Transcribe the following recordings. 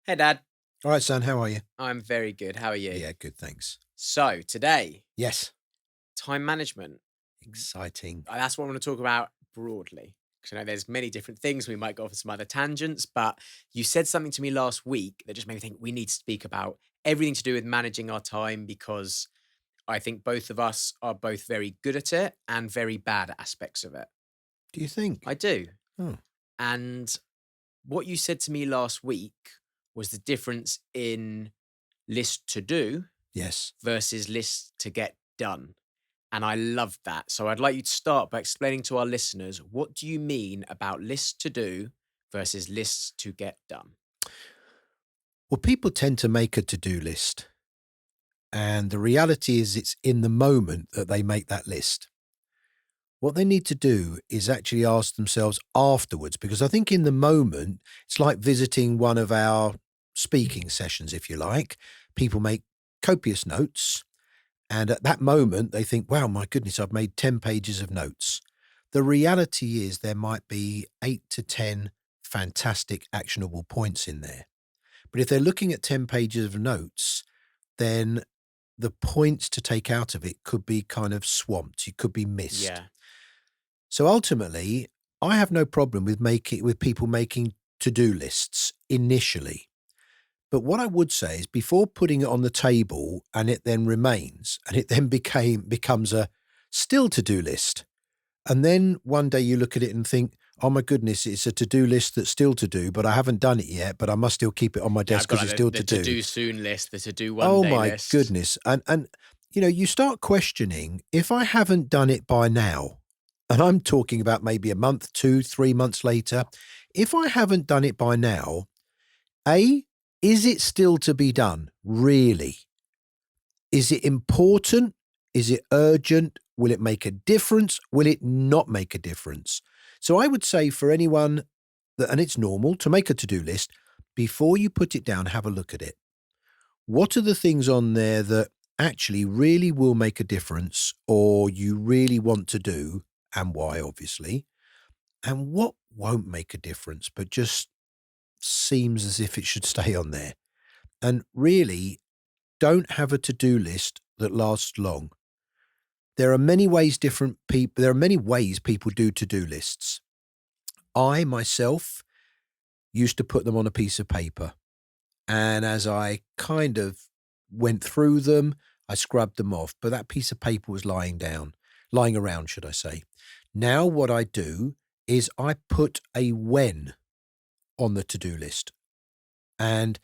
Hey, Dad. All right, son, how are you? I'm very good. How are you? Yeah, good, thanks. So, today, Yes, time management. exciting. That's what I want to talk about broadly. Because I know there's many different things. We might go off on some other tangents, but you said something to me last week that just made me think we need to speak about everything to do with managing our time because I think both of us are both very good at it and very bad at aspects of it. Do you think? I do. Oh, And what you said to me last week was the difference in list to do yes. versus list to get done. And I love that. So I'd like you to start by explaining to our listeners what do you mean about lists to do versus lists to get done? Well, people tend to make a to-do list, and the reality is it's in the moment that they make that list. What they need to do is actually ask themselves afterwards, because I think in the moment, it's like visiting one of our speaking sessions, if you like. People make copious notes, and at that moment, they think, wow, my goodness, I've made 10 pages of notes. The reality is there might be 8 to 10 fantastic actionable points in there. But if they're looking at 10 pages of notes, then the points to take out of it could be kind of swamped. You could be missed. Yeah. So ultimately, I have no problem with people making to-do lists initially. But what I would say is before putting it on the table and it then remains and it then becomes a still to-do list. And then one day you look at it and think, oh my goodness, it's a to-do list that's still to do, but I haven't done it yet, but I must still keep it on my Yeah, desk I've got because like it's still the to to do. do soon list, the to do one Oh day my list. goodness. And you start questioning if I haven't done it by now, and I'm talking about maybe a month, 2, 3 months later, if I haven't done it by now, A, is it still to be done? Really? Is it important? Is it urgent? Will it make a difference? Will it not make a difference? So I would say for anyone that, and it's normal to make a to-do list, before you put it down, have a look at it. What are the things on there that actually really will make a difference or you really want to do and why, obviously, and what won't make a difference, but just seems as if it should stay on there. And really, don't have a to-do list that lasts long. There are many ways people do to-do lists. I myself used to put them on a piece of paper. And as I kind of went through them, I scrubbed them off. But that piece of paper was lying around, should I say. Now what I do is I put a when on the to-do list. And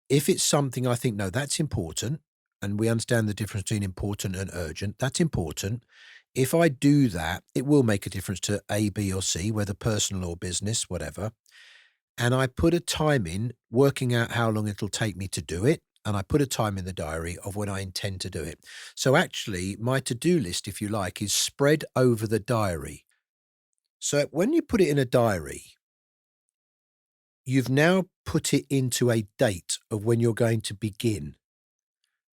if it's something I think, no, that's important, and we understand the difference between important and urgent, that's important. If I do that, it will make a difference to A, B, or C, whether personal or business, whatever. And I put a time in, working out how long it'll take me to do it. And I put a time in the diary of when I intend to do it. So actually, my to-do list, if you like, is spread over the diary. So when you put it in a diary, you've now put it into a date of when you're going to begin.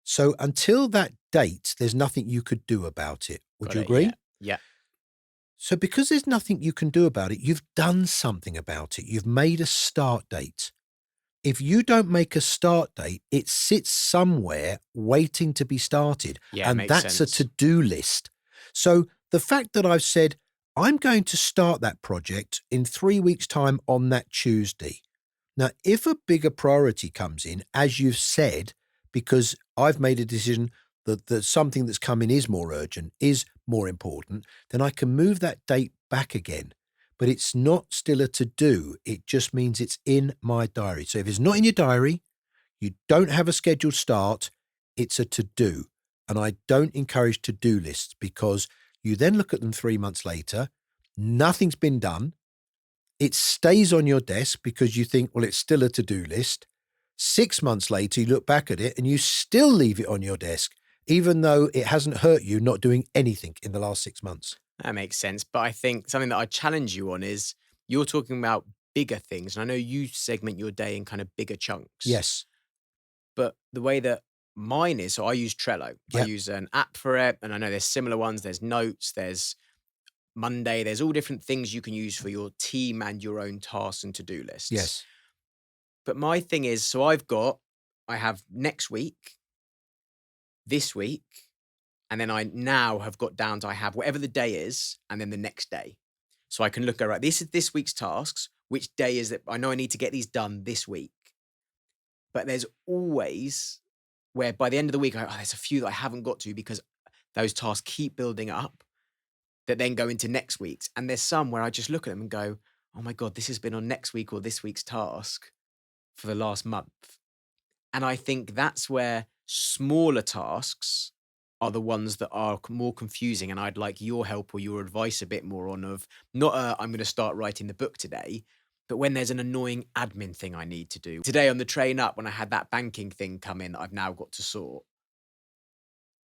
So until that date, there's nothing you could do about it. Would Got you it. Yeah. agree? Yeah. So because there's nothing you can do about it, you've done something about it. You've made a start date. If you don't make a start date, it sits somewhere waiting to be started. Yeah. And Makes that's a sense. to-do list. So the fact that I've said, I'm going to start that project in 3 weeks' time on that Tuesday. Now, if a bigger priority comes in, as you've said, because I've made a decision that something that's coming is more urgent, is more important, then I can move that date back again. But it's not still a to do. It just means it's in my diary. So if it's not in your diary, you don't have a scheduled start, it's a to do. And I don't encourage to do lists because you then look at them 3 months later, nothing's been done. It stays on your desk because you think, well, it's still a to do list. 6 months later, you look back at it and you still leave it on your desk, even though it hasn't hurt you not doing anything in the last 6 months. That makes sense. But I think something that I challenge you on is you're talking about bigger things. And I know you segment your day in kind of bigger chunks. Yes. But the way that mine is, so I use Trello. I Yep. use an app for it. And I know there's similar ones. There's Notes, there's Monday, there's all different things you can use for your team and your own tasks and to do lists. Yes. But my thing is, so I have next week, this week, and then I now have got down to I have whatever the day is, and then the next day. So I can look at, right, this is this week's tasks. Which day is it? I know I need to get these done this week. But there's always where by the end of the week, there's a few that I haven't got to because those tasks keep building up that then go into next week's. And there's some where I just look at them and go, oh my God, this has been on next week or this week's task for the last month. And I think that's where smaller tasks are the ones that are more confusing. And I'd like your help or your advice a bit more on of not I'm going to start writing the book today, but when there's an annoying admin thing I need to do. Today on the train up, when I had that banking thing come in that I've now got to sort,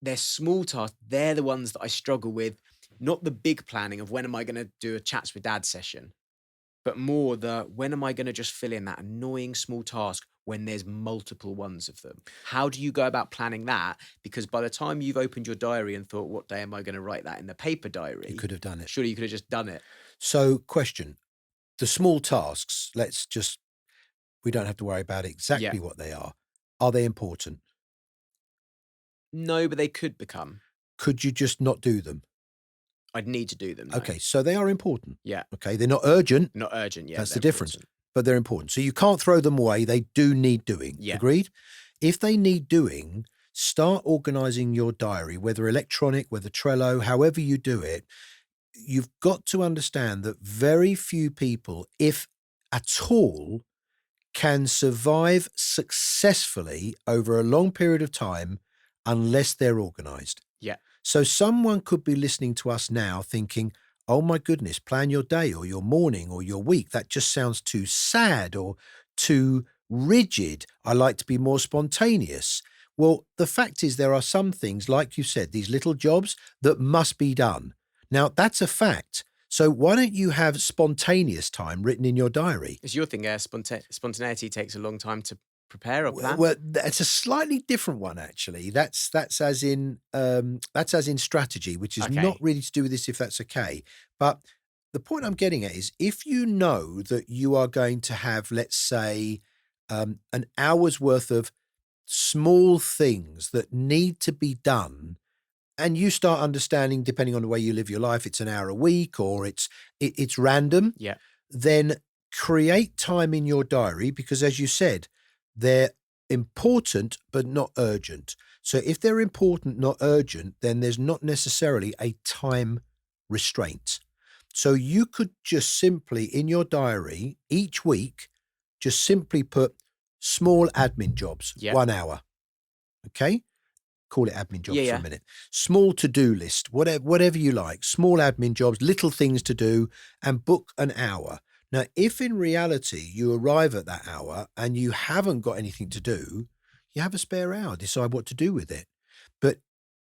they're small tasks. They're the ones that I struggle with, not the big planning of when am I going to do a chats with dad session, but more the when am I going to just fill in that annoying small task when there's multiple ones of them? How do you go about planning that? Because by the time you've opened your diary and thought, what day am I going to write that in the paper You diary? could have done it. Surely you could have just done it. So, question, the small tasks, we don't have to worry about Yeah. exactly what they are. Are they important? No, but they could become. Could you just not do them? I'd need to do them though. Okay, so they are important. Yeah. Okay, they're not urgent. Not urgent. Yeah. That's the They're difference. important. But they're important. So you can't throw them away. They do need doing. Yeah. Agreed? If they need doing, start organizing your diary, whether electronic, whether Trello, however you do it. You've got to understand that very few people, if at all, can survive successfully over a long period of time unless they're organized. Yeah. So someone could be listening to us now thinking, oh my goodness, plan your day or your morning or your week. That just sounds too sad or too rigid. I like to be more spontaneous. Well, the fact is there are some things, like you said, these little jobs that must be done. Now, that's a fact. So why don't you have spontaneous time written in your diary? Is your thing spontaneity takes a long time to prepare or plan? Well, that's a slightly different one, actually. That's as in strategy, which is not Okay. really to do with this, if that's okay. But the point I'm getting at is if you know that you are going to have, let's say, an hour's worth of small things that need to be done, and you start understanding, depending on the way you live your life, it's an hour a week or it's random, Yeah. then create time in your diary because, as you said, they're important but not urgent. So if they're important, not urgent, then there's not necessarily a time restraint. So you could just simply, in your diary, each week, just simply put small admin jobs, Yeah. 1 hour. Okay? Call it admin jobs Yeah, for yeah. a minute. Small to-do list, whatever you like, small admin jobs, little things to do, and book an hour. Now, if in reality you arrive at that hour and you haven't got anything to do, you have a spare hour, decide what to do with it. But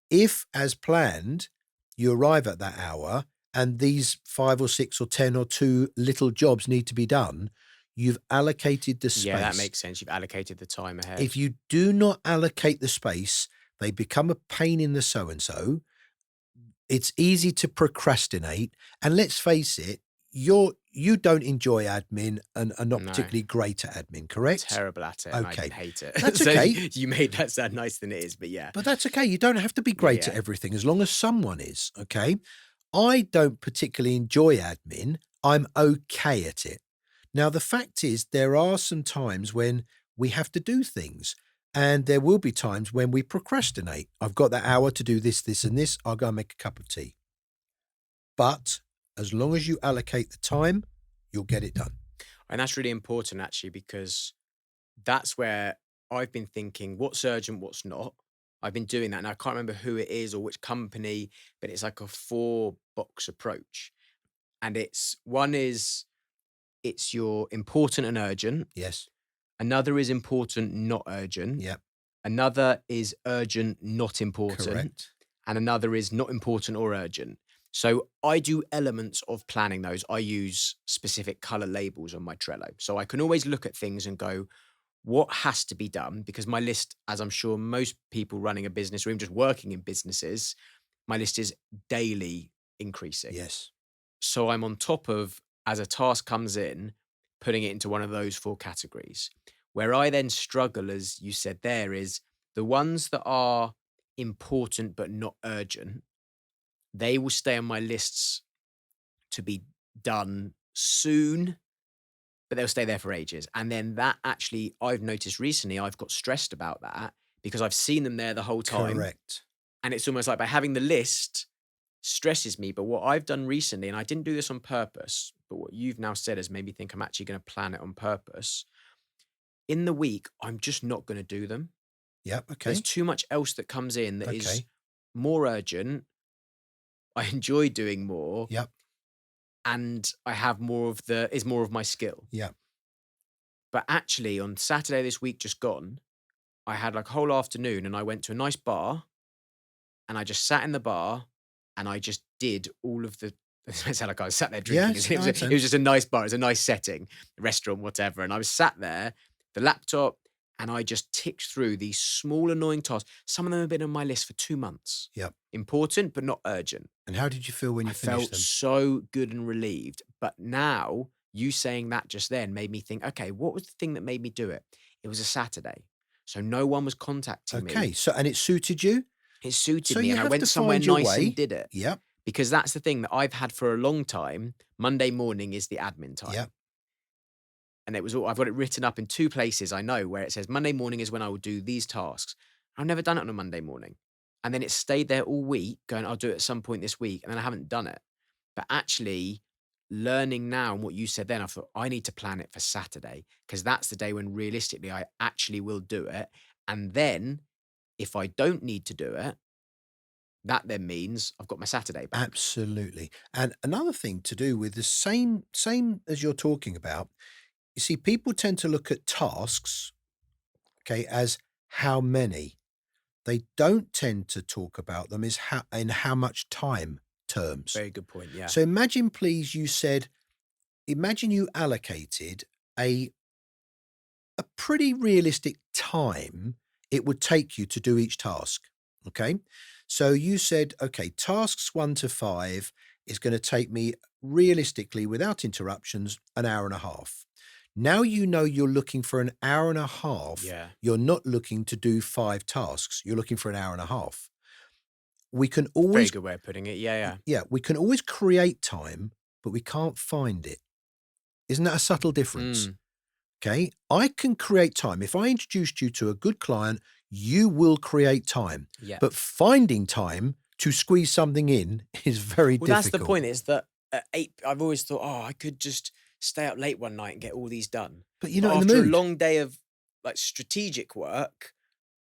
if, as planned, you arrive at that hour and these 5 or 6 or 10 or 2 little jobs need to be done, you've allocated the space. Yeah, that makes sense. You've allocated the time ahead. If you do not allocate the space, they become a pain in the so-and-so. It's easy to procrastinate. And let's face it, you don't enjoy admin and are not No. particularly great at admin, correct? Terrible at it. And I Okay. even hate it. That's So okay. you made that sound nicer than it is, but yeah. But that's okay. You don't have to be great at yeah. everything as long as someone is, okay? I don't particularly enjoy admin. I'm okay at it. Now, the fact is, there are some times when we have to do things, and there will be times when we procrastinate. I've got that hour to do this, this, and this. I'll go and make a cup of tea. But as long as you allocate the time, you'll get it done. And that's really important actually, because that's where I've been thinking what's urgent, what's not. I've been doing that and I can't remember who it is or which company, but it's like a 4-box approach. And it's your important and urgent. Yes. Another is important, not urgent. Yep. Another is urgent, not important. Correct. And another is not important or urgent. So I do elements of planning those. I use specific color labels on my Trello. So I can always look at things and go, what has to be done? Because my list, as I'm sure most people running a business or even just working in businesses, my list is daily increasing. Yes. So I'm on top of, as a task comes in, putting it into one of those 4 categories. Where I then struggle, as you said there, is the ones that are important but not urgent, they will stay on my lists to be done soon, but they'll stay there for ages. And then that actually, I've noticed recently, I've got stressed about that because I've seen them there the whole time. Correct. And it's almost like by having the list stresses me. But what I've done recently, and I didn't do this on purpose, but what you've now said has made me think I'm actually going to plan it on purpose. In the week, I'm just not going to do them. Yep. There's Okay. too much else that comes in that is Okay. more urgent. I enjoy doing more, Yep. and I have more of is more of my skill. Yep. But actually, on Saturday this week just gone, I had like a whole afternoon and I went to a nice bar and I just sat in the bar and I just did all of the. It sounded like I was sat there drinking. Yes. It No, was, I it understand. was just a nice bar. It was a nice setting, restaurant, whatever. And I was sat there, the laptop, and I just ticked through these small, annoying tasks. Some of them have been on my list for 2 months. Yep. Important, but not urgent. And how did you feel when I you finished felt them? so good and relieved. But now, you saying that just then made me think, okay, what was the thing that made me do it? It was a Saturday. So no one was contacting Okay. me. So, and it suited you? It suited So me. you And I have to went somewhere find your nice and way. did it. Yep. Because that's the thing that I've had for a long time. Monday morning is the admin time. Yep. And it was all, I've got it written up in 2 places I know where it says Monday morning is when I will do these tasks. I've never done it on a Monday morning. And then it stayed there all week going, I'll do it at some point this week. And then I haven't done it. But actually learning now and what you said then, I thought I need to plan it for Saturday because that's the day when realistically I actually will do it. And then if I don't need to do it, that then means I've got my Saturday back. Absolutely. And another thing to do with the same as you're talking about, you see, people tend to look at tasks, okay, as how many. They don't tend to talk about them as how much time terms. Very good point. Yeah. So imagine, please, imagine you allocated a pretty realistic time it would take you to do each task. Okay. So you said, okay, tasks 1 to 5 is going to take me realistically, without interruptions, an hour and a half. Now you know you're looking for an hour and a half. Yeah. You're not looking to do 5 tasks. You're looking for an hour and a half. We can Very always, good way of putting it. Yeah. Yeah. yeah, we can always create time, but we can't find it. Isn't that a subtle difference? Mm, Okay. I can create time. If I introduced you to a good client, you will create time. yeah. But finding time to squeeze something in is very Well, difficult. that's the point is that at 8, I've always thought, oh, I could just stay up late one night and get all these done. But you're But not in the after a mood. long day of like strategic work,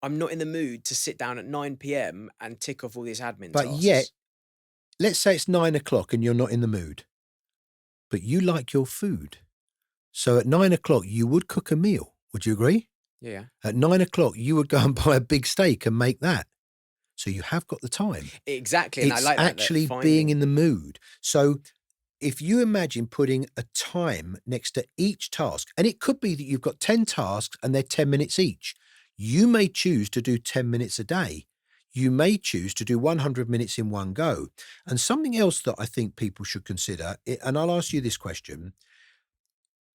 I'm not in the mood to sit down at 9 p.m. and tick off all these admin But tasks. yet, let's say it's 9 o'clock and you're not in the mood, but you like your food. So at 9 o'clock, you would cook a meal. Would you agree? Yeah. At 9 o'clock, you would go and buy a big steak and make that. So you have got the time. Exactly. And I It's like that. actually That being finding, in the mood. So if you imagine putting a time next to each task, and it could be that you've got 10 tasks and they're 10 minutes each. You may choose to do 10 minutes a day. You may choose to do 100 minutes in one go. And something else that I think people should consider, and I'll ask you this question.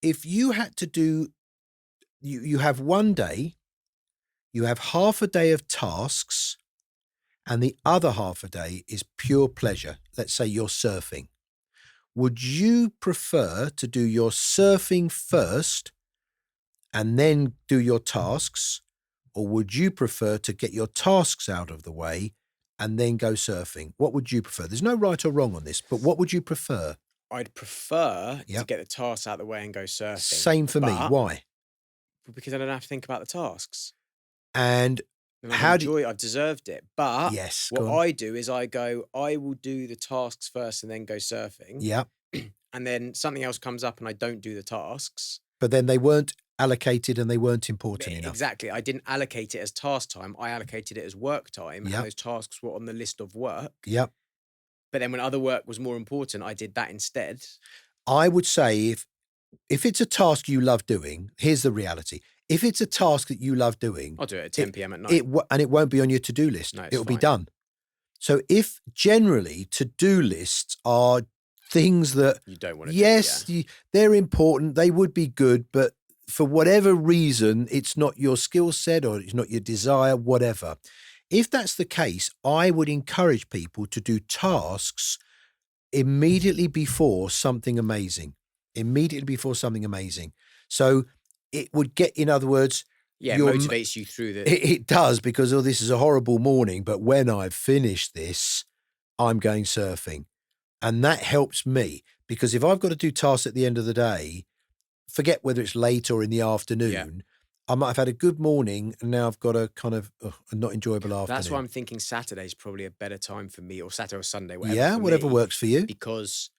If you had to do, you have one day, you have half a day of tasks, and the other half a day is pure pleasure. Let's say you're surfing. Would you prefer to do your surfing first and then do your tasks? Or would you prefer to get your tasks out of the way and then go surfing? What would you prefer? There's no right or wrong on this, but what would you prefer? I'd prefer to Yep. get the tasks out of the way and go surfing. Same for me. But Why? because I don't have to think about the tasks. And And I've how do enjoyed, I've deserved it. But yes, what go on. I do is I will do the tasks first and then go surfing. Yeah. And then something else comes up and I don't do the tasks. But then they weren't allocated and they weren't important enough. Exactly. I didn't allocate it as task time. I allocated it as work time. Yep. And those tasks were on the list of work. Yep. But then when other work was more important, I did that instead. I would say if it's a task you love doing, here's the reality. If it's a task that you love doing, I'll do it at 10 p.m. at night. and it won't be on your to-do list. No, it's It'll be fine. done. So if generally to-do lists are things that, You don't want to yes, do, they're important, they would be good, but for whatever reason, it's not your skill set or it's not your desire, whatever. If that's the case, I would encourage people to do tasks immediately before something amazing. Immediately before something amazing. So it would get, in other words, Yeah, it your motivates you through the it does because, oh, this is a horrible morning, but when I've finished this, I'm going surfing. And that helps me because if I've got to do tasks at the end of the day, forget whether it's late or in the yeah. afternoon, I might have had a good morning and now I've got a kind of a not enjoyable That's why afternoon. I'm thinking Saturday's probably a better time for me, or Saturday or Sunday, whatever Yeah, for whatever me, works for you. because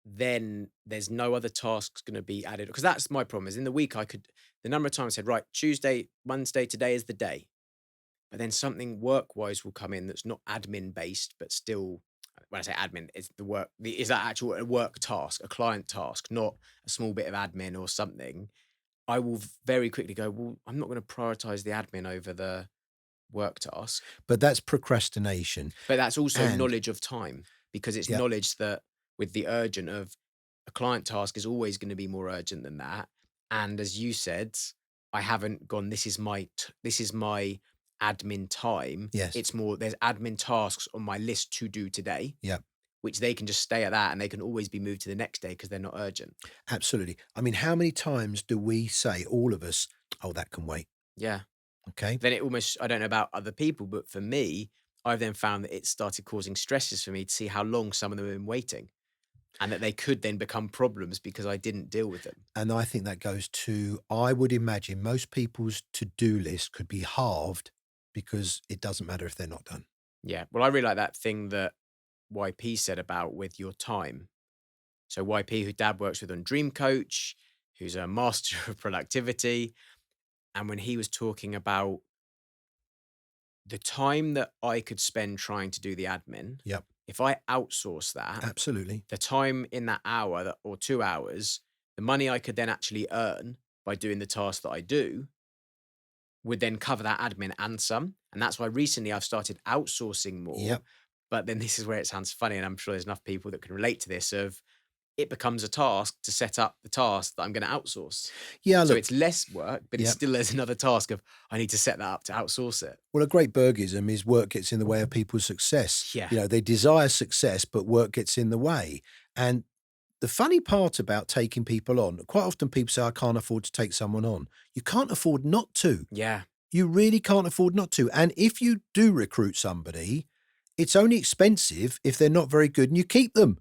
then there's no other tasks going to be added. Because that's my problem is in the week I could, the number of times I said, right, Tuesday, Wednesday, today is the day. But then something work-wise will come in that's not admin based, but still, when I say admin, it's the work, is that actual a work task, a client task, not a small bit of admin or something. I will very quickly go, well, I'm not going to prioritize the admin over the work task. But that's procrastination. But that's also And knowledge of time, because it's yeah, knowledge that with the urgent of a client task is always going to be more urgent than that. And as you said, I haven't gone, this is my admin time. yes, It's more, there's admin tasks on my list to do today, yeah, which they can just stay at that and they can always be moved to the next day because they're not urgent. absolutely. I mean, how many times do we say, all of us, oh, that can wait? Yeah. Okay. Then it almost, I don't know about other people, but for me, I've then found that it started causing stresses for me to see how long some of them have been waiting, and that they could then become problems because I didn't deal with them. And I think that goes to, I would imagine most people's to-do list could be halved because it doesn't matter if they're not done. Yeah. Well, I really like that thing that YP said about with your time. So YP, who Dad works with on Dream Coach, who's a master of productivity. And when he was talking about the time that I could spend trying to do the admin, Yep, if I outsource that, absolutely. the time in that hour or 2 hours, the money I could then actually earn by doing the task that I do would then cover that admin and some. And that's why recently I've started outsourcing more. Yep. But then this is where it sounds funny. And I'm sure there's enough people that can relate to this of it becomes a task to set up the task that I'm going to outsource. Yeah, So look, it's less work, but it's yep. still there's another task of I need to set that up to outsource it. Well, a great Bergism is work gets in the way of people's success. Yeah. You know, they desire success, but work gets in the way. And the funny part about taking people on, quite often people say, I can't afford to take someone on. You can't afford not to. Yeah. You really can't afford not to. And if you do recruit somebody, it's only expensive if they're not very good and you keep them.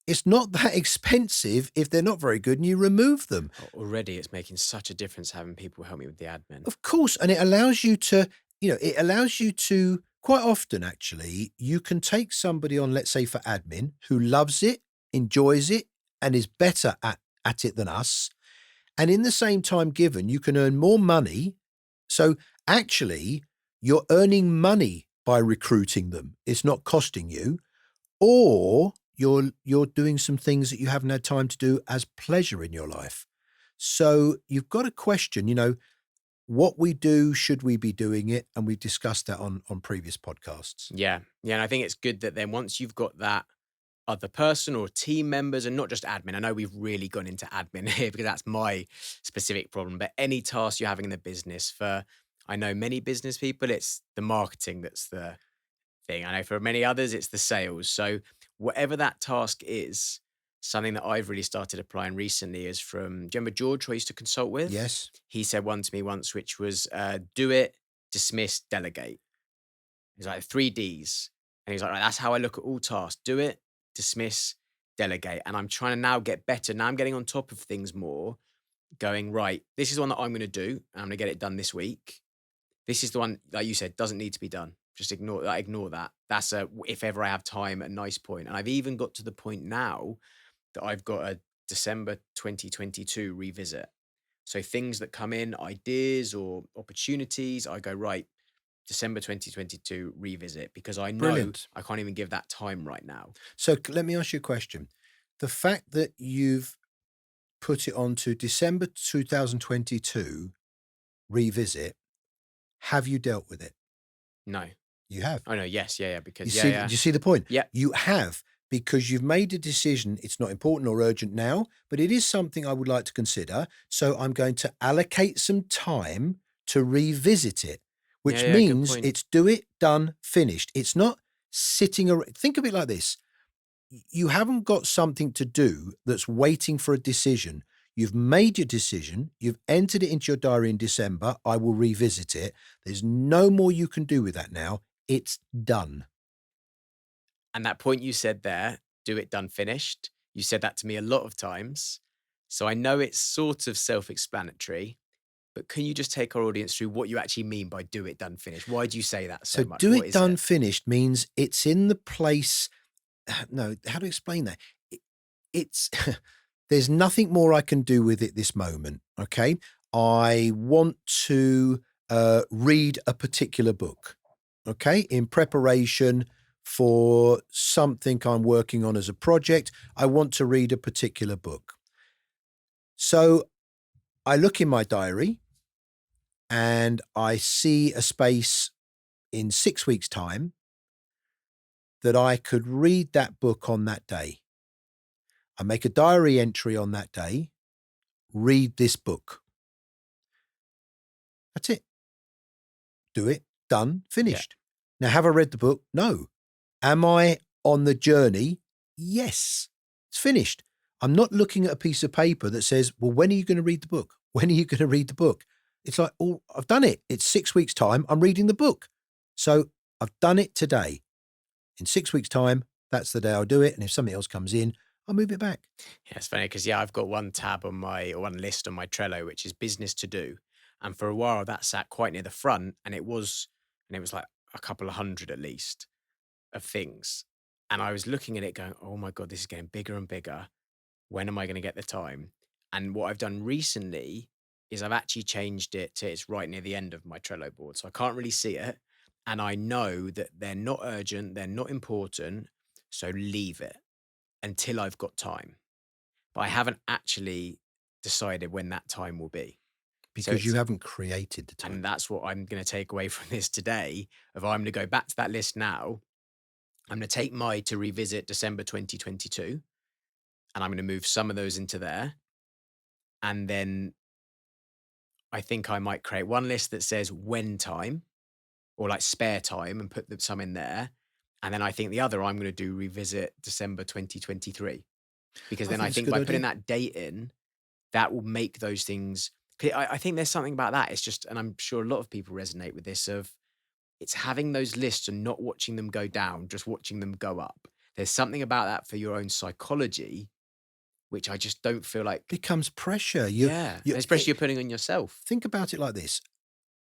It's not that expensive if they're not very good and you remove them. Already it's making such a difference having people help me with the admin. Of course, and it allows you to, it allows you to quite often actually, you can take somebody on, let's say for admin, who loves it, enjoys it, and is better at it than us. And in the same time given, you can earn more money. So actually, you're earning money by recruiting them. It's not costing you, or you're doing some things that you haven't had time to do as pleasure in your life. So you've got to question, what we do, should we be doing it? And we've discussed that on previous podcasts. Yeah. Yeah. And I think it's good that then once you've got that other person or team members and not just admin, I know we've really gone into admin here because that's my specific problem, but any task you're having in the business for, I know many business people, it's the marketing that's the thing. I know for many others, it's the sales. So whatever that task is, something that I've really started applying recently is from, do you remember George, who I used to consult with? Yes. He said one to me once, which was do it, dismiss, delegate. He's like 3 Ds. And he's like, right, that's how I look at all tasks. Do it, dismiss, delegate. And I'm trying to now get better. Now I'm getting on top of things more, going, right, this is the one that I'm going to do. And I'm going to get it done this week. This is the one, like you said, doesn't need to be done. Just ignore that. Ignore that. That's a, if ever I have time, a nice point. And I've even got to the point now that I've got a December 2022 revisit. So things that come in, ideas or opportunities, I go, right, December 2022 revisit, because I know Brilliant. I can't even give that time right now. So let me ask you a question. The fact that you've put it on to December 2022 revisit, have you dealt with it? No. You have. Oh no, yes, yeah, yeah, You because yeah, see, do yeah. you see the point? Yeah. You have. because you've made a decision. It's not important or urgent now, but it is something I would like to consider. So I'm going to allocate some time to revisit it, Yeah, which yeah, good means point. it's do it, done, finished. It's not sitting around. Think of it like this. You haven't got something to do that's waiting for a decision. You've made your decision. You've entered it into your diary in December. I will revisit it. There's no more you can do with that now. It's done. And that point you said there, do it, done, finished. You said that to me a lot of times. So I know it's sort of self explanatory, but can you just take our audience through what you actually mean by do it, done, finished? Why do you say that So so much? do What it is done it? finished means it's in the place. No, how to explain that? It, it's there's nothing more I can do with it this moment. Okay. I want to read a particular book. Okay. In preparation for something I'm working on as a project, I want to read a particular book. So I look in my diary and I see a space in 6 weeks' time that I could read that book on that day. I make a diary entry on that day, read this book. That's it. Do it, done, Yeah. finished. Now, have I read the book? No. Am I on the journey? Yes. It's finished. I'm not looking at a piece of paper that says, well, when are you going to read the book? When are you going to read the book? It's like, oh, I've done it. It's 6 weeks' time. I'm reading the book. So I've done it today. In 6 weeks' time, that's the day I'll do it. And if something else comes in, I'll move it back. Yeah, it's funny because yeah, I've got one tab on my or one list on my Trello, which is business to do. And for a while that sat quite near the front and it was like a couple of hundred at least of things. And I was looking at it going, oh my God, this is getting bigger and bigger. When am I going to get the time? And what I've done recently is I've actually changed it to it's right near the end of my Trello board. So I can't really see it. And I know that they're not urgent, they're not important. So leave it until I've got time. But I haven't actually decided when that time will be. So Because you it's haven't created the and time. that's what I'm gonna take away from this today, of I'm gonna go back to that list now. I'm gonna take my to revisit December 2022, and I'm gonna move some of those into there. And then I think I might create one list that says when time or like spare time and put some in there. And then I think the other I'm gonna do revisit December 2023. Because I then think I it's a think good by putting idea. that date in, that will make those things 'kay, I think there's something about that. It's just and I'm sure a lot of people resonate with this of it's having those lists and not watching them go down, just watching them go up. There's something about that for your own psychology, which I just don't feel like Becomes pressure. yeah, You and especially you're putting on yourself. think about it like this.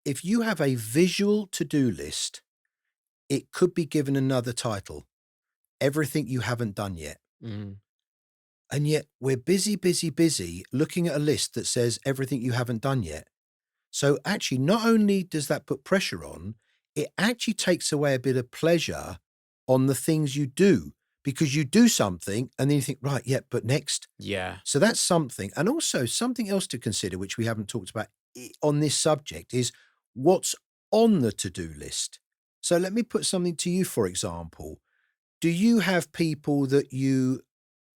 If you have a visual to-do list, it could be given another title, everything you haven't done yet. Mhm. And yet we're busy, busy, busy looking at a list that says everything you haven't done yet. So actually, not only does that put pressure on, it actually takes away a bit of pleasure on the things you do because you do something and then you think, right, yeah, but next. Yeah. So that's something. And also something else to consider, which we haven't talked about on this subject, is what's on the to-do list. So let me put something to you, for example. Do you have people that you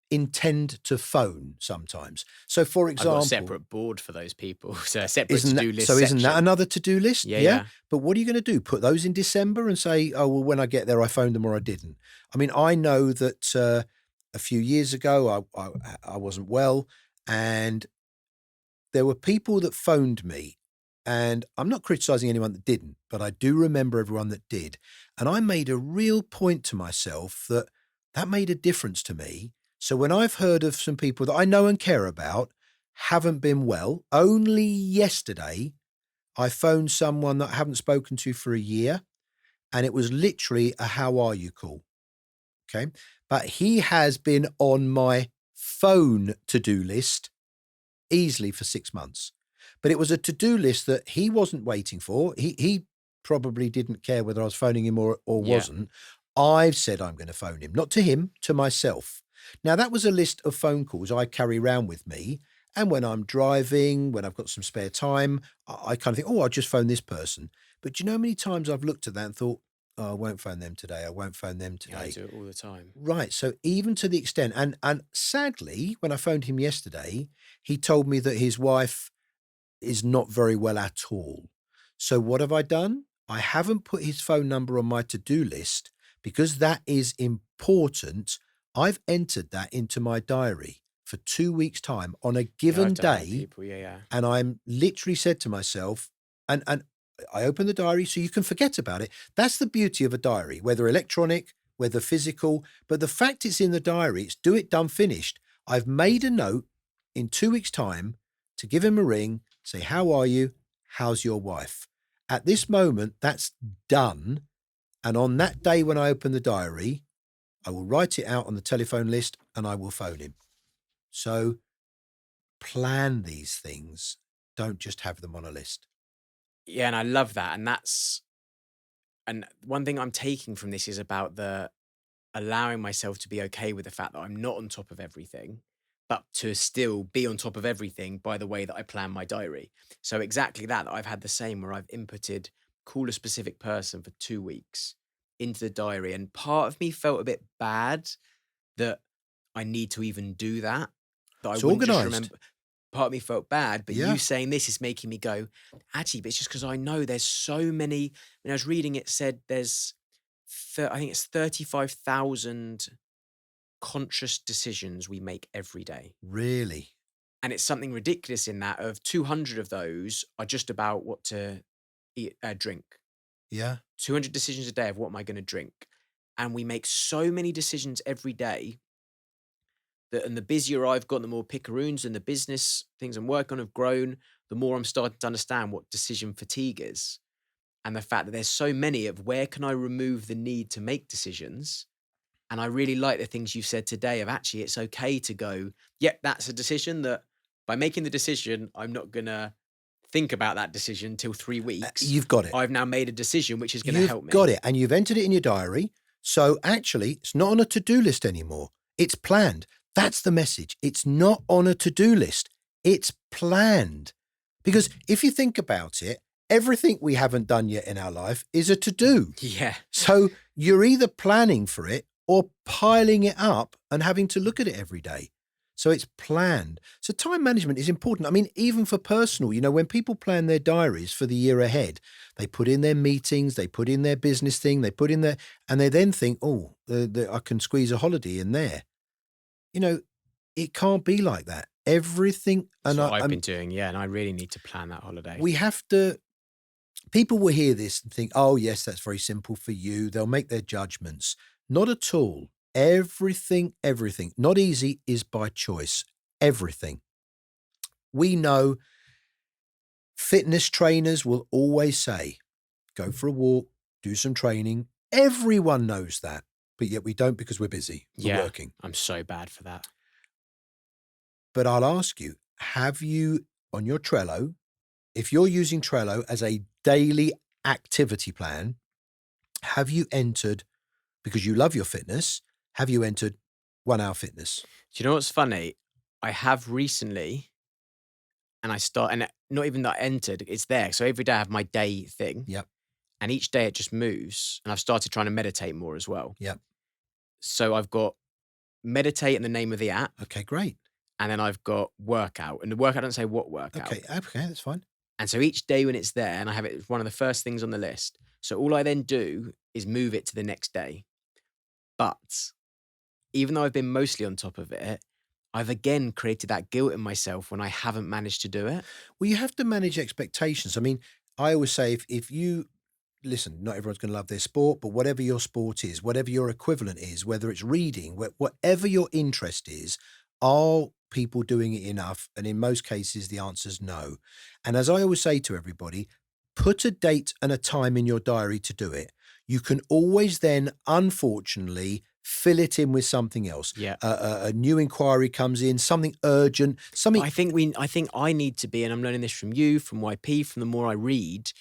intend to phone sometimes? So, for I've got a example, separate board for those people. So a separate isn't that to-do list so isn't that section. another to-do list? Yeah, Yeah. yeah. But what are you gonna do? Put those in December and say, "Oh, well, when I get there, I phoned them or I didn't." I mean, I know that, a few years ago, I wasn't well, and there were people that phoned me, and I'm not criticizing anyone that didn't, but I do remember everyone that did, and I made a real point to myself that that made a difference to me. So when I've heard of some people that I know and care about haven't been well, only yesterday I phoned someone that I haven't spoken to for a year, and it was literally a "How are you?" call, okay? But he has been on my phone to-do list easily for 6 months. But it was a to-do list that he wasn't waiting for. He probably didn't care whether I was phoning him or Yeah. wasn't. I've said I'm gonna phone him, not to him, to myself. Now, that was a list of phone calls I carry around with me, and when I'm driving, when I've got some spare time, I kind of think, "Oh, I'll just phone this person." But do you know how many times I've looked at that and thought, Oh, I won't phone them today. I won't phone them Yeah, I today. do it all the time. Right. So even to the extent, and sadly, when I phoned him yesterday, he told me that his wife is not very well at all. So what have I done? I haven't put his phone number on my to-do list because that is important. I've entered that into my diary for 2 weeks' time on a Yeah, I've given done that with day. people. Yeah, yeah. And I'm literally said to myself, and I open the diary so you can forget about it. That's the beauty of a diary, whether electronic, whether physical. But the fact it's in the diary, it's do it, done, finished. I've made a note in 2 weeks' time to give him a ring, say, how are you? How's your wife? At this moment, that's done. And on that day when I open the diary, I will write it out on the telephone list and I will phone him. So plan these things. Don't just have them on a list. Yeah, and I love that. And one thing I'm taking from this is about the allowing myself to be okay with the fact that I'm not on top of everything, but to still be on top of everything by the way that I plan my diary. So exactly that, I've had the same where I've inputted call a specific person for 2 weeks into the diary. And part of me felt a bit bad that I need to even do that, that I It's wouldn't just organised. remember. Part of me felt bad, but you Yeah, saying this is making me go, actually, but it's just because I know there's so many. When I was reading it, said there's, I think it's 35,000 conscious decisions we make every day. really. And it's something ridiculous in that of 200 of those are just about what to eat, drink. Yeah, 200 decisions a day of what am I going to drink. And we make so many decisions every day that, and the busier I've got, the more pickeroons and the business things I'm working on have grown, the more I'm starting to understand what decision fatigue is. And the fact that there's so many of where can I remove the need to make decisions. And I really like the things you've said today of actually it's okay to go, yep, that's a decision that by making the decision, I'm not going to think about that decision till 3 weeks. you've got it. I've now made a decision which is going to You've help got me. it. And you've entered it in your diary. So actually, it's not on a to-do list anymore. It's planned. That's the message. It's not on a to-do list. It's planned. Because if you think about it, everything we haven't done yet in our life is a to-do. Yeah. So you're either planning for it or piling it up and having to look at it every day. So it's planned. So time management is important. I mean, even for personal, when people plan their diaries for the year ahead, they put in their meetings, they put in their business thing, they put in their, and they then think, oh, I can squeeze a holiday in there. You know, it can't be like that. Everything, That's and what I've been doing. Yeah. And I really need to plan that holiday. we have to, people will hear this and think, oh, yes, that's very simple for you. They'll make their judgments. Not at all. Everything, not easy is by choice. Everything. We know fitness trainers will always say, go for a walk, do some training. Everyone knows that, but yet we don't because we're busy, we're Yeah. working. I'm so bad for that. But I'll ask you, have you on your Trello, if you're using Trello as a daily activity plan, have you entered, because you love your fitness, have you entered 1 hour fitness? Do you know what's funny? I have recently, and I start, and not even that I entered, it's there. So every day I have my day thing, Yep. and each day it just moves. And I've started trying to meditate more as well. Yep. So I've got meditate in the name of the app, Okay, great. and then I've got workout. And the workout doesn't say what workout. Okay, that's fine. And so each day when it's there, and I have it as one of the first things on the list. So all I then do is move it to the next day. But even though I've been mostly on top of it, I've again created that guilt in myself when I haven't managed to do it. Well, you have to manage expectations. I mean, I always say if you listen, not everyone's going to love their sport, but whatever your sport is, whatever your equivalent is, whether it's reading, whatever your interest is, are people doing it enough? And in most cases, the answer is no. And as I always say to everybody, put a date and a time in your diary to do it. You can always then, unfortunately, fill it in with something else. Yeah. A new inquiry comes in, something urgent, something. I think I need to be, and I'm learning this from you, from YP, from the more I read,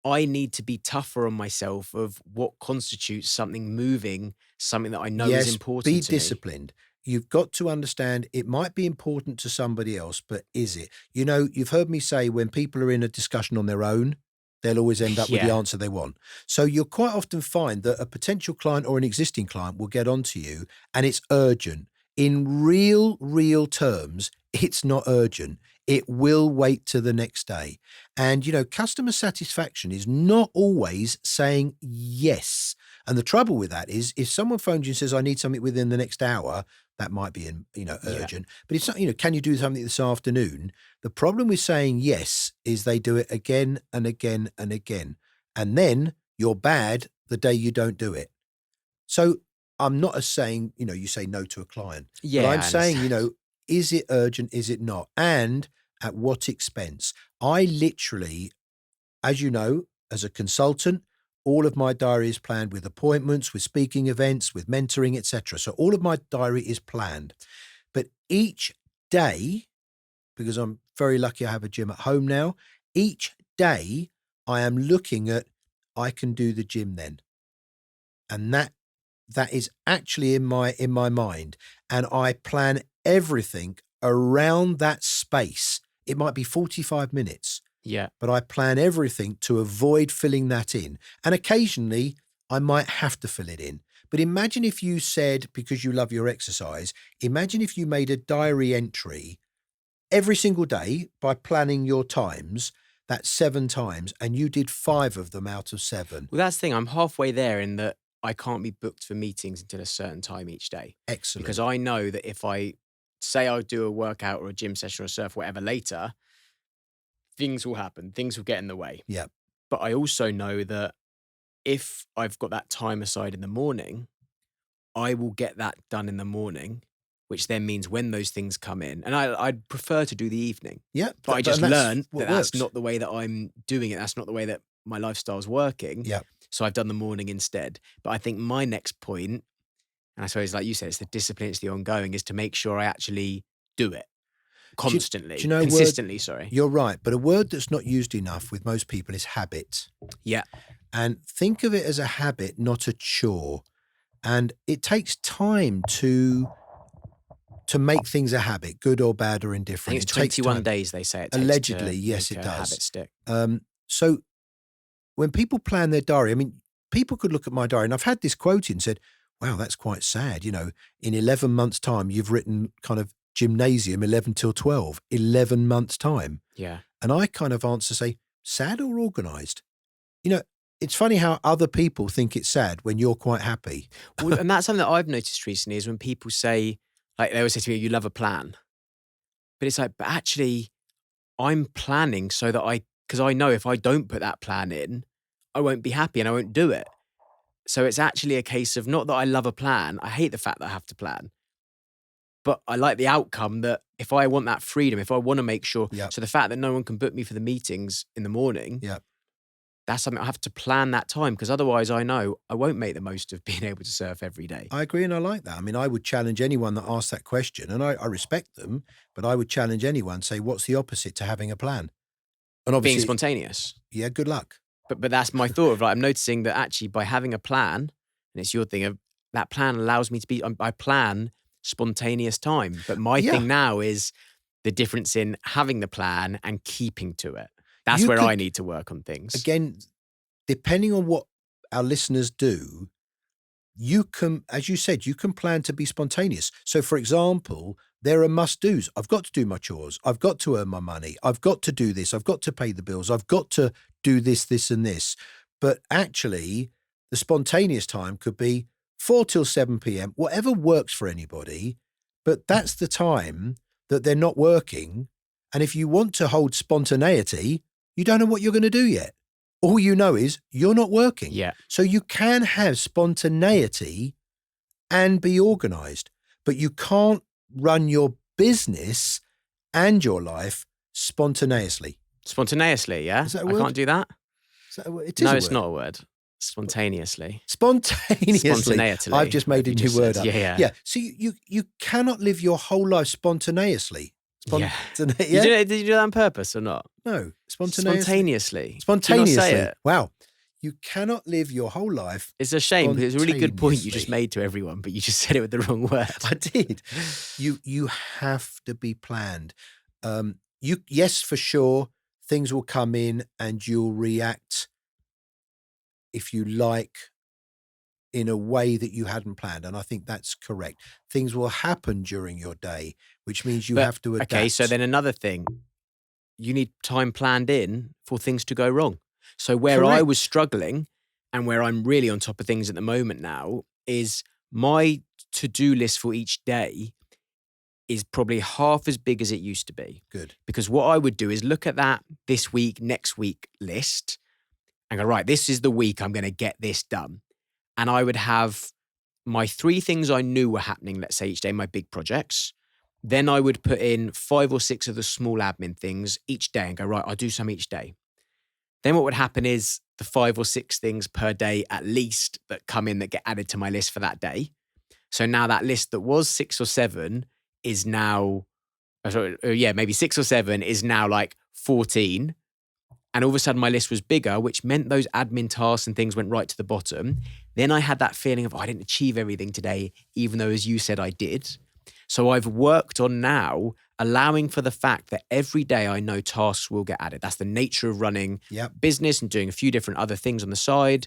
I need to be tougher on myself of what constitutes something moving, something that I know is Yes, be important to me. disciplined. You've got to understand it might be important to somebody else, but is it? You've heard me say when people are in a discussion on their own, they'll always end up with the Yeah. answer they want. So you'll quite often find that a potential client or an existing client will get onto you and it's urgent. In real terms, it's not urgent. It will wait to the next day. And, customer satisfaction is not always saying yes. And the trouble with that is if someone phones you and says, I need something within the next hour, that might be, Yeah. urgent. But it's not, can you do something this afternoon? The problem with saying yes is they do it again and again and again. And then you're bad the day you don't do it. So I'm not as saying, you say no to a client, but Yeah, I'm I saying, understand. is it urgent? Is it not? And at what expense? I literally, as you know, as a consultant, all of my diary is planned with appointments, with speaking events, with mentoring, etc. So all of my diary is planned. But each day, because I'm very lucky I have a gym at home now, each day I am looking at, I can do the gym then. And that is actually in my mind. And I plan everything around that space. It might be 45 minutes, Yeah. but I plan everything to avoid filling that in. And occasionally I might have to fill it in. But imagine if you said, because you love your exercise, imagine if you made a diary entry every single day by planning your times, that's 7 times, and you did 5 of them out of 7. Well, that's the thing. I'm halfway there in that I can't be booked for meetings until a certain time each day because Excellent. I know that if I say I'll do a workout or a gym session or a surf, whatever later, things will happen. Things will get in the way. Yeah. But I also know that if I've got that time aside in the morning, I will get that done in the morning, which then means when those things come in, and I'd prefer to do the evening, Yeah. but I And just that's learned that what that's works. not the way that I'm doing it. That's not the way that my lifestyle's working. Yeah. So I've done the morning instead. But I think my next point, and I suppose, like you said, it's the discipline, it's the ongoing, is to make sure I actually do it Do you constantly, know a word? consistently, sorry. You're right, but a word that's not used enough with most people is habit. Yeah. And think of it as a habit, not a chore. And it takes time to make things a habit, good or bad or I think indifferent. it's It takes 21 time. days they say it takes to Allegedly, yes, make it a does. habit stick. So when people plan their diary, I mean, people could look at my diary, and I've had this quoted and said, wow, that's quite sad. In 11 months' time, you've written kind of gymnasium 11 till 12, 11 months' time. Yeah. And I kind of answer, say, sad or organized? You know, it's funny how other people think it's sad when you're quite happy. Well, and that's something that I've noticed recently is when people say, like, they always say to me, you love a plan. But it's like, but actually, I'm planning so that because I know if I don't put that plan in, I won't be happy and I won't do it. So it's actually a case of not that I love a plan. I hate the fact that I have to plan, but I like the outcome that if I want that freedom, if I want to make sure. Yeah. So the fact that no one can book me for the meetings in the morning, Yeah. that's something I have to plan that time because otherwise I know I won't make the most of being able to surf every day. I agree and I like that. I mean, I would challenge anyone that asks that question, and I respect them, but I would challenge anyone, say, what's the opposite to having a plan? And Being obviously, spontaneous. yeah, good luck. But that's my thought of like I'm noticing that actually by having a plan, and it's your thing of that plan allows me to be I plan spontaneous time. But my Yeah. thing now is the difference in having the plan and keeping to it. That's You where I could, need to work on things. again, depending on what our listeners do, you can, as you said, you can plan to be spontaneous. So, for example, there are must do's. I've got to do my chores. I've got to earn my money. I've got to do this. I've got to pay the bills. I've got to do this, this, and this. But actually, the spontaneous time could be 4 till 7 p.m., whatever works for anybody. But that's the time that they're not working. And if you want to hold spontaneity, you don't know what you're going to do yet. All you know is you're not working. Yeah. So you can have spontaneity and be organized, but you can't run your business and your life spontaneously. Spontaneously, yeah? Is that a I word? can't do that? Is that a word? It is No, a it's word. not a word. Spontaneously. Spontaneously. Spontaneously, I've just made have a you new just word said. up. Yeah. Yeah. So you cannot live your whole life spontaneously. Yeah. Yeah? Did you do that on purpose or not? No. Spontaneously. Spontaneously. Spontaneously. Did you not say it? Wow. You cannot live your whole life. It's a shame because it's a really good point you just Spontaneously. made to everyone, but you just said it with the wrong word. I did. You have to be planned. Yes, for sure. things will come in and you'll react, if you like, in a way that you hadn't planned. And I think that's correct. Things will happen during your day, which means you But have to okay, so adapt. then another thing, you need time planned in for things to go wrong. So where I was Correct. struggling and where I'm really on top of things at the moment now is my to-do list for each day is probably half as big as it used to be. Good. Because what I would do is look at that this week, next week list and go, right, this is the week I'm going to get this done. And I would have my 3 things I knew were happening, let's say each day, my big projects. Then I would put in 5 or 6 of the small admin things each day and go, right, I'll do some each day. Then what would happen is the 5 or 6 things per day at least that come in that get added to my list for that day. So now that list that was 6 or 7 is now, maybe 6 or 7 is now like 14. And all of a sudden my list was bigger, which meant those admin tasks and things went right to the bottom. Then I had that feeling of, I didn't achieve everything today, even though, as you said, I did. So I've worked on now allowing for the fact that every day I know tasks will get added. That's the nature of running Yep. business and doing a few different other things on the side.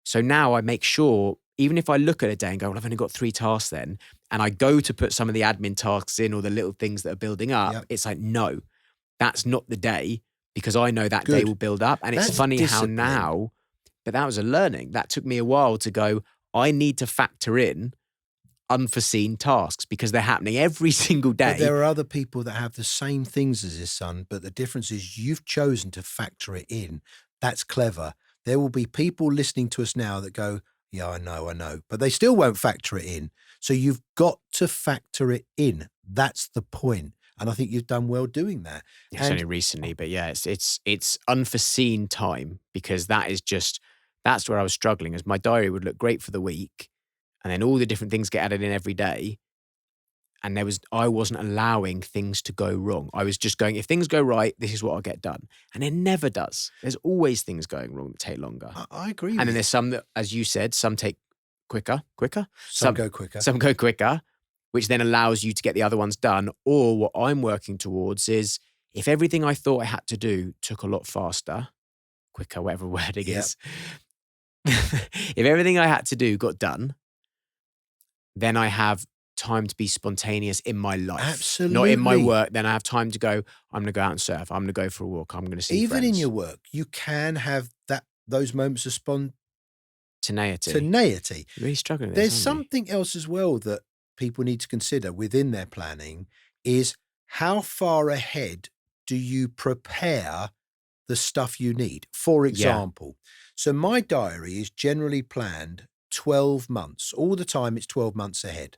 So now I make sure, even if I look at a day and go, well, I've only got 3 tasks then, and I go to put some of the admin tasks in or the little things that are building up, Yep. it's like, no, that's not the day, because I know that day Good. will build up. And it's That's funny how discipline. now, but that was a learning. That took me a while to go, I need to factor in unforeseen tasks because they're happening every single But day. there are other people that have the same things as his son, but the difference is you've chosen to factor it in. That's clever. There will be people listening to us now that go, yeah, I know, but they still won't factor it in. So you've got to factor it in. That's the point. And I think you've done well doing that. It's And only recently, but yeah, it's unforeseen time because that's where I was struggling as my diary would look great for the week and then all the different things get added in every day. And I wasn't allowing things to go wrong. I was just going, if things go right, this is what I'll get done. And it never does. There's always things going wrong that take longer. I agree And with then you. there's some that, as you said, some take quicker. Some go quicker. Some go quicker, which then allows you to get the other ones done. Or what I'm working towards is if everything I thought I had to do took a lot faster, quicker, whatever wording Yep. is, if everything I had to do got done, then I have time to be spontaneous in my life. Not in my Absolutely. work. Then I have time to go, I'm going to go out and surf. I'm going to go for a walk. I'm going to see Even in friends. your work, you can have those moments of Spontaneity. spontaneity. Really struggling with There's this, aren't we? something else as well that people need to consider within their planning is how far ahead do you prepare the stuff you need? For example, so my diary is generally planned 12 months. All the time it's 12 months ahead.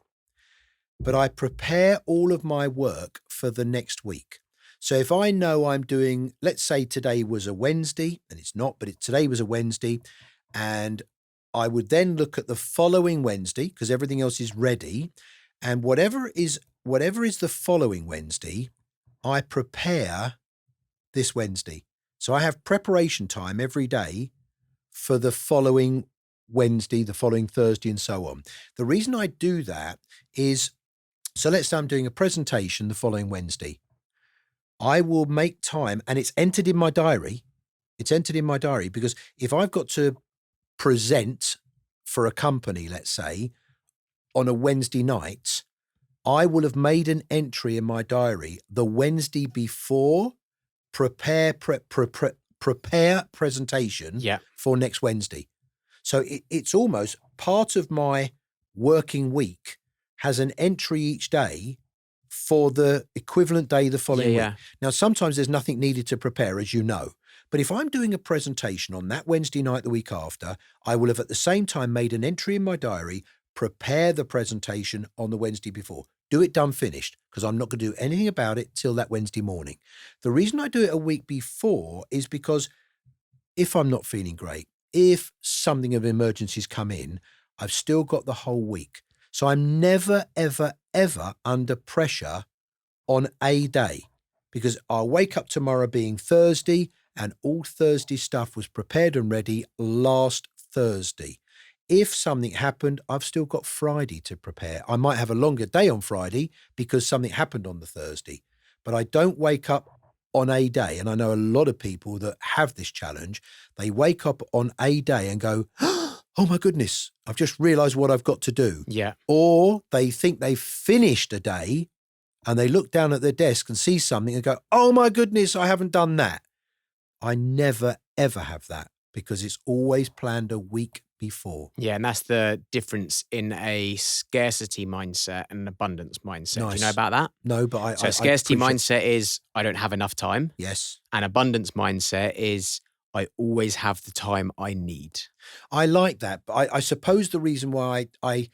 But I prepare all of my work for the next week. So if I know I'm doing, let's say today was a Wednesday, and it's not, but today was a Wednesday, and I would then look at the following Wednesday because everything else is ready, and whatever is the following Wednesday, I prepare this Wednesday. So I have preparation time every day for the following Wednesday, the following Thursday, and so on. The reason I do that is, so let's say I'm doing a presentation the following Wednesday. I will make time, and it's entered in my diary. It's entered in my diary because if I've got to present for a company, let's say, on a Wednesday night, I will have made an entry in my diary the Wednesday before, prepare presentation Yeah. for next Wednesday. So it's almost part of my working week has an entry each day for the equivalent day the following week. Yeah. Now, sometimes there's nothing needed to prepare, as you know. But if I'm doing a presentation on that Wednesday night the week after, I will have at the same time made an entry in my diary, prepare the presentation on the Wednesday before. Do it done, finished, because I'm not going to do anything about it till that Wednesday morning. The reason I do it a week before is because if I'm not feeling great, if something of emergencies come in, I've still got the whole week. So I'm never, ever, ever under pressure on a day because I'll wake up tomorrow being Thursday and all Thursday stuff was prepared and ready last Thursday. If something happened, I've still got Friday to prepare. I might have a longer day on Friday because something happened on the Thursday, but I don't wake up on a day, and I know a lot of people that have this challenge, they wake up on a day and go, oh my goodness, I've just realized what I've got to do. Yeah. Or they think they've finished a day and they look down at their desk and see something and go, oh my goodness, I haven't done that. I never, ever have that because it's always planned a week before. Yeah, and that's the difference in a scarcity mindset and an abundance mindset. Nice. Do you know about that? No, but I So scarcity appreciate- mindset is I don't have enough time. Yes. And abundance mindset is I always have the time I need. I like that, but I suppose the reason why I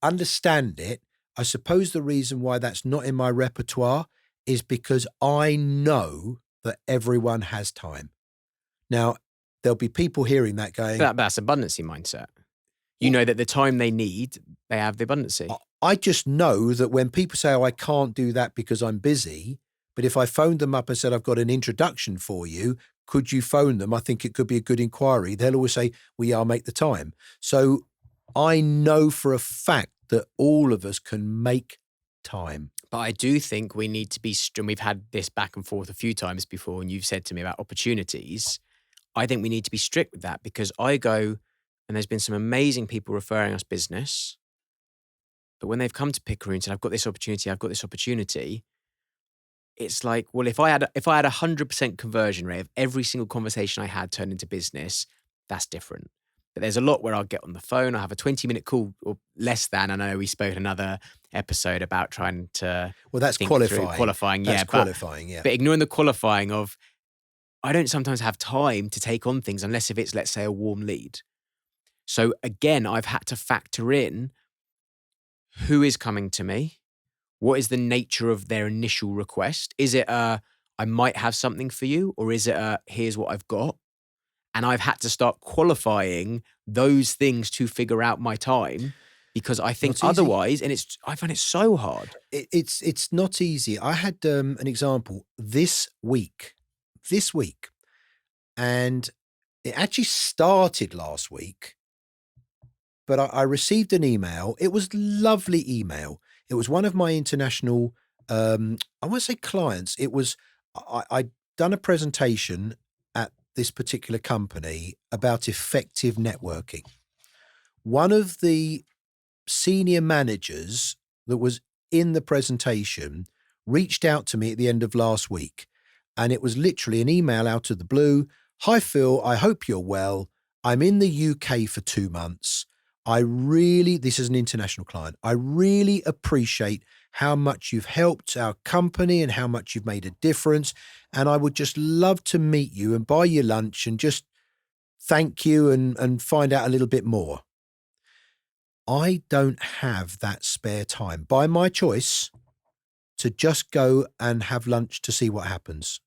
understand it, I suppose the reason why that's not in my repertoire is because I know that everyone has time. Now, there'll be people hearing that going, That's abundancy mindset. You know that the time they need, they have the abundancy. I just know that when people say, oh, I can't do that because I'm busy, but if I phoned them up and said, I've got an introduction for you, could you phone them? I think it could be a good inquiry. They'll always say, well, yeah, I'll make the time. So I know for a fact that all of us can make time. But I do think we need to be, and we've had this back and forth a few times before, and you've said to me about opportunities. I think we need to be strict with that because I go, and there's been some amazing people referring us business, but when they've come to Pickering and said, I've got this opportunity, it's like, well, if I had 100% conversion rate of every single conversation I had turned into business, that's different. But there's a lot where I'll get on the phone, I'll have a 20-minute call or less than. I know we spoke in another episode about trying to that's think qualifying. through qualifying. That's Yeah, qualifying, yeah. But ignoring the qualifying of, I don't sometimes have time to take on things unless if it's, let's say, a warm lead. So again, I've had to factor in who is coming to me. What is the nature of their initial request? Is it I might have something for you, or is it here's what I've got? And I've had to start qualifying those things to figure out my time because I think otherwise, and I find it so hard. It's not easy. I had an example this week, and it actually started last week, but I received an email. It was lovely email. It was one of my international, I won't say clients. It was, I'd done a presentation at this particular company about effective networking. One of the senior managers that was in the presentation reached out to me at the end of last week. And it was literally an email out of the blue. Hi, Phil, I hope you're well. I'm in the UK for 2 months. This is an international client. I really appreciate how much you've helped our company and how much you've made a difference. And I would just love to meet you and buy you lunch and just thank you and find out a little bit more. I don't have that spare time by my choice to just go and have lunch to see what happens.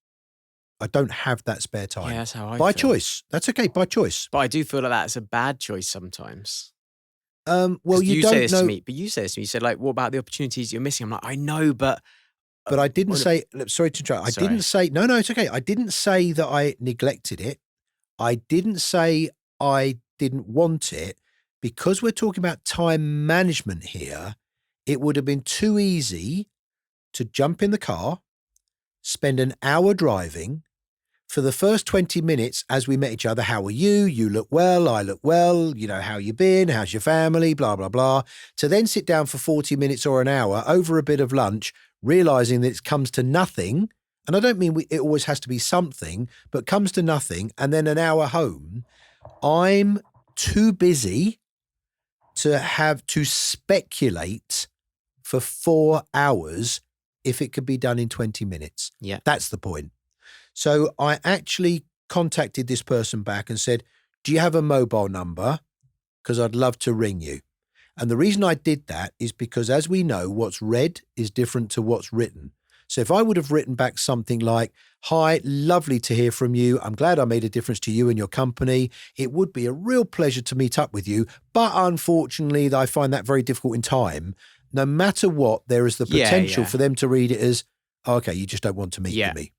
I don't have that spare time. Yeah, that's how I by feel. choice. That's okay, by choice. But I do feel like that's a bad choice sometimes. Well, you don't say this know. to me, but you say this to me. You said, like, what about the opportunities you're missing? I'm like, I know, but I didn't say, sorry to interrupt. I didn't say, no, it's okay. I didn't say that I neglected it. I didn't say I didn't want it. Because we're talking about time management here, it would have been too easy to jump in the car, spend an hour driving. For the first 20 minutes, as we met each other, how are you? You look well, I look well, you know, how you been? How's your family? Blah, blah, blah. To then sit down for 40 minutes or an hour over a bit of lunch, realizing that it comes to nothing. And I don't mean it always has to be something, but comes to nothing. And then an hour home. I'm too busy to have to speculate for 4 hours if it could be done in 20 minutes. Yeah. That's the point. So I actually contacted this person back and said, do you have a mobile number? Because I'd love to ring you. And the reason I did that is because, as we know, what's read is different to what's written. So if I would have written back something like, hi, lovely to hear from you. I'm glad I made a difference to you and your company. It would be a real pleasure to meet up with you. But unfortunately, I find that very difficult in time. No matter what, there is the potential for them to read it as, oh, okay, you just don't want to meet with me.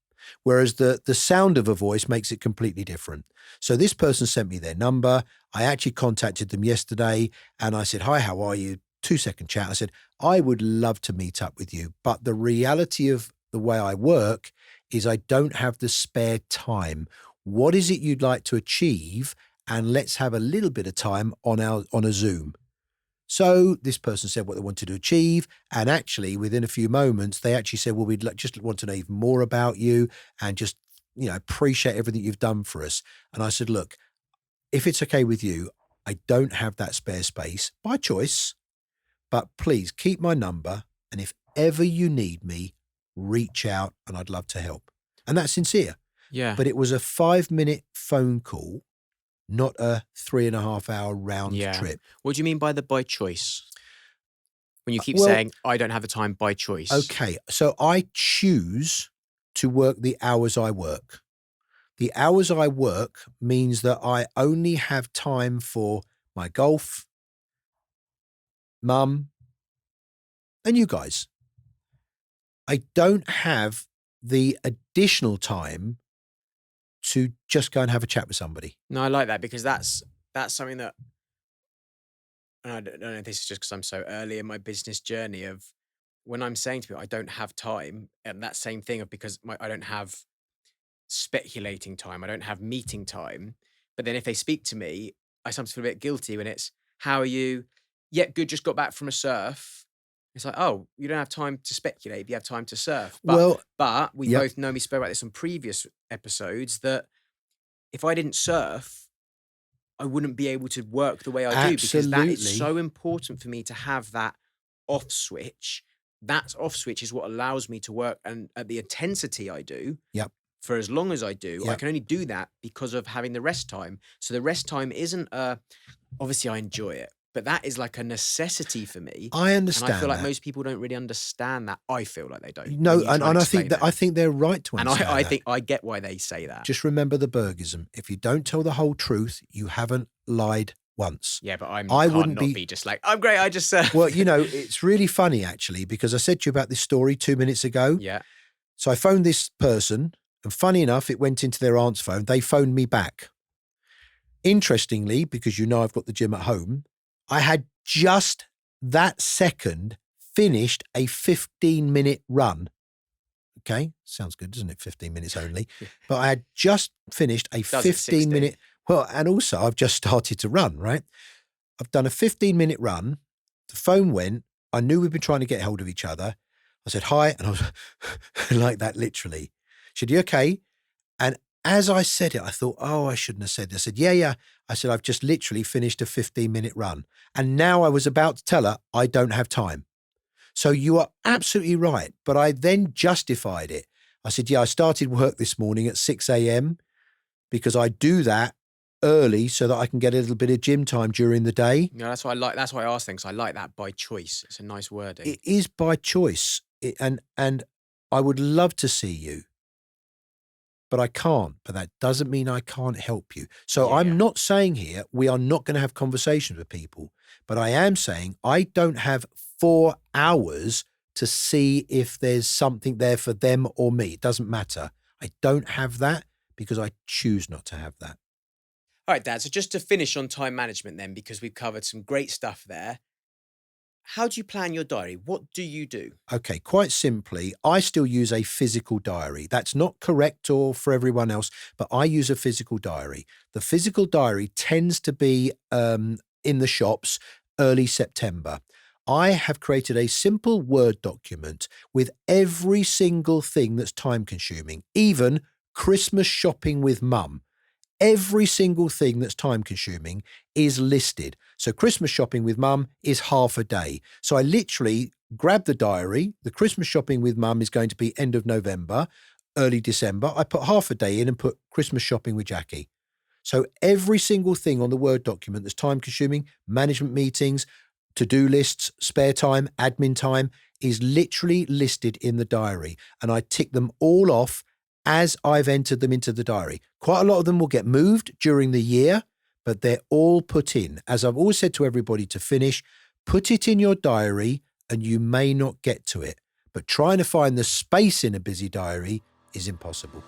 Whereas the sound of a voice makes it completely different. So this person sent me their number. I actually contacted them yesterday and I said, hi, how are you? 2-second chat. I said, I would love to meet up with you. But the reality of the way I work is I don't have the spare time. What is it you'd like to achieve? And let's have a little bit of time on a Zoom. So this person said what they wanted to achieve. And actually, within a few moments, they actually said, well, we'd just want to know even more about you and just, appreciate everything you've done for us. And I said, look, if it's okay with you, I don't have that spare space by choice, but please keep my number. And if ever you need me, reach out and I'd love to help. And that's sincere. Yeah. But it was a 5-minute phone call, not a 3.5-hour round trip. What do you mean by by choice? When you keep Well, saying, I don't have the time by choice. Okay. So I choose to work the hours I work. The hours I work means that I only have time for my golf, mum, and you guys. I don't have the additional time to just go and have a chat with somebody. No, I like that because that's something that, and I don't know if this is just because I'm so early in my business journey of when I'm saying to people, I don't have time, and that same thing of because I don't have speculating time, I don't have meeting time. But then if they speak to me, I sometimes feel a bit guilty when it's, how are you? Yeah, good, just got back from a surf. It's like, oh, you don't have time to speculate, you have time to surf. But we Yep. both know, we spoke about this on previous episodes, that if I didn't surf, I wouldn't be able to work the way I do, because that is Absolutely. so important for me to have that off switch. That off switch is what allows me to work and at the intensity I do Yep. for as long as I do. I Yep. can only do that because of having the rest time. So the rest time isn't obviously I enjoy it, but that is like a necessity for me. I And I feel understand like that. most people don't really understand that. I feel like they don't. No, When you and, try and I explain think that it. I think they're right to And understand I that. think I get why they say that. Just remember the Bergism. If you don't tell the whole truth, you haven't lied once. Yeah, but I wouldn't can't not be. be just like, I'm great, I just surf. Well, it's really funny actually, because I said to you about this story 2 minutes ago. Yeah. So I phoned this person, and funny enough, it went into their aunt's phone. They phoned me back. Interestingly, because I've got the gym at home, I had just that second finished a 15-minute run. Okay, sounds good, doesn't it? 15 minutes only. Yeah. But I had just finished a 15-minute. Well, and also I've just started to run, right? I've done a 15-minute run. The phone went. I knew we'd been trying to get hold of each other. I said, hi. And I was like that, literally. She said, you okay? And as I said it, I thought, oh, I shouldn't have said this. I said, yeah. I said, I've just literally finished a 15-minute run. And now I was about to tell her I don't have time. So you are absolutely right. But I then justified it. I said, yeah, I started work this morning at 6 a.m. because I do that early so that I can get a little bit of gym time during the day. No, that's why I like. That's why I ask things. I like that by choice. It's a nice wording. It is by choice. And I would love to see you, but I can't. But that doesn't mean I can't help you. So I'm not saying here we are not going to have conversations with people, but I am saying I don't have 4 hours to see if there's something there for them or me. It doesn't matter. I don't have that because I choose not to have that. All right, Dad. So just to finish on time management then, because we've covered some great stuff there. How do you plan your diary? What do you do? Okay, quite simply, I still use a physical diary. That's not correct or for everyone else, but I use a physical diary. The physical diary tends to be in the shops early September. I have created a simple Word document with every single thing that's time consuming, even Christmas shopping with mum. Every single thing that's time consuming is listed. So Christmas shopping with mum is half a day. So I literally grab the diary. The Christmas shopping with mum is going to be end of November, early December. I put half a day in and put Christmas shopping with Jackie. So every single thing on the Word document that's time consuming, management meetings, to-do lists, spare time, admin time, is literally listed in the diary. And I tick them all off as I've entered them into the diary. Quite a lot of them will get moved during the year, but they're all put in. As I've always said to everybody to finish, put it in your diary and you may not get to it. But trying to find the space in a busy diary is impossible.